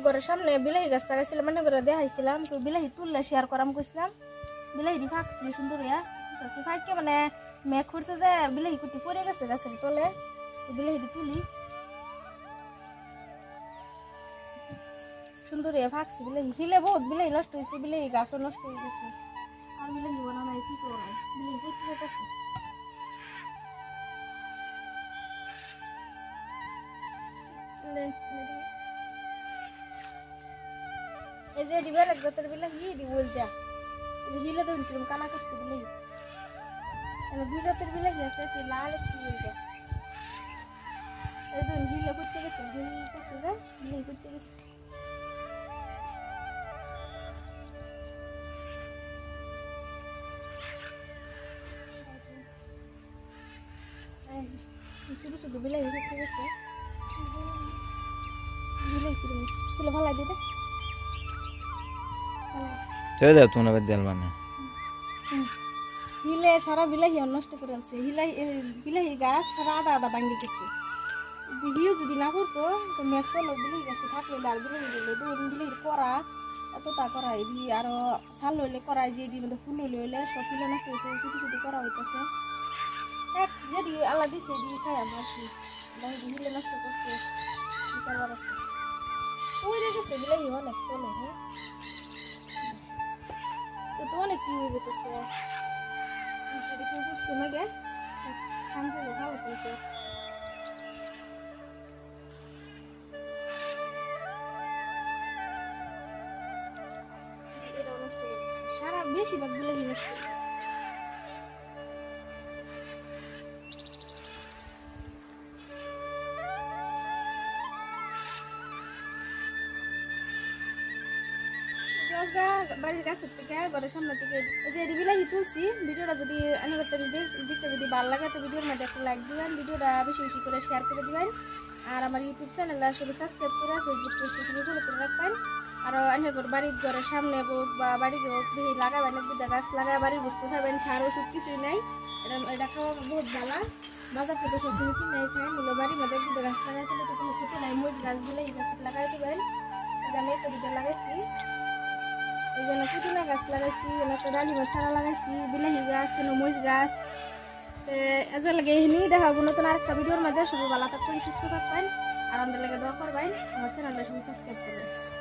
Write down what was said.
ঘরের সামনে বিলাহি গাছ লাগাইছিলাম মানে করে দেখাইছিলাম তো বিলাহি তুললে শেয়ার করাম কইছিলাম বিলাহি ফাঁকছি সুন্দর ফাঁকে মানে মেঘ করছে যে বিলাহি কুটি পড়ে গেছে গাছের তলে বিলাহি তুলি সুন্দর ফাঁকছি বিলাহি হিলে বহুত বিলাহি নষ্ট হয়েছে বিলাহি গাছও নষ্ট হয়ে গেছে আর বিলাহি বানা নাই কি করবো নাই বিলাহি পচে যেতেছে এই যে ডিবেল এক জাতের বিলাহি ডিবল যা হিলে দেখুন কিরকম কানা করছে বিলাহি দুই জাতের বিলাহি আছে একটি লাল একটি বলটা এই দেখুন হিলে পচে গেছে হিল করছে যে বিলাহি পচে গেছে শুধু শুধু বিলাহি পচে গেছে বিলাহি কিরকম তুলে ভালো দিতে ছেড়ে দাও তোমরা দেয়াল মানে হিলে সারা বিলাহি নষ্ট করে আনছে বিলাহি গাছ সারা আধা আধা ভাঙে গেছে হিও যদি না করতো তো মেঘ করলো বিলাহি গাছটা থাকলে আর বিলাহি দিলে দুদিন বিলাহির করা এত তা করা আরো সাল হইলে করা যে মধ্যে ফুল হইলে সব হিলে নষ্ট হয়েছে ছুটি ছুটি করা হইতেছে এক যেটি আল্লাহ দিছে দিয়ে খাই আমার হিলে নষ্ট করছে আছে ওই রেখেছে বিলাহি অনেক তোলে হ্যাঁ তো অনেক কি হয়ে যেতেছে কেউ করছে না গে খামছে ভালো করছে সারা বেশিরভাগ বিলাহি নষ্ট করে বাড়ির কাছের থেকে ঘরের সামনে থেকে যে বিলাহি তুলছি ভিডিওটা যদি দেখতে যদি ভালো লাগে তো ভিডিওর মধ্যে একটা লাইক দিবেন ভিডিওটা বেশি বেশি করে শেয়ার করে দিবেন আর আমার ইউটিউব চ্যানেলটা সবাই সাবস্ক্রাইব করে ফেসবুক পেজটা ফলো করে রাখবেন আর অনেক বাড়ির ঘরের সামনে হোক বা বাড়িতে হোক লাগাবেন দুটা গাছ লাগায় বাড়ির বস্তু খাবেন সার ওষুধ কিছুই নাই এটা খাওয়া বহুত ভালো বাজার থেকে সব জিনিস কিনে খাই মূল্য বাড়ির মধ্যে দুটো গাছ লাগাই ফেলে তো কোনো ক্ষতি নাই মরিচ গাছগুলো এই গাছ লাগাই দেবেন আমি একটা দুটো লাগাইছি এই জন্য পুদিনা গাছ লাগাইছি একটা ডালি মাছ ছাড়া লাগাইছি বিলাহি গাছ মরিচ গাছ এজ লাগে এখানে দেখাবো নতুন আরেকটা ভিডিওর মধ্যে সবাই ভালো থাকবেন সুস্থ থাকবেন আর আমাদের লাগে দোয়া করবেন আমার চ্যানেলটা সবাই সাবস্ক্রাইব করবেন।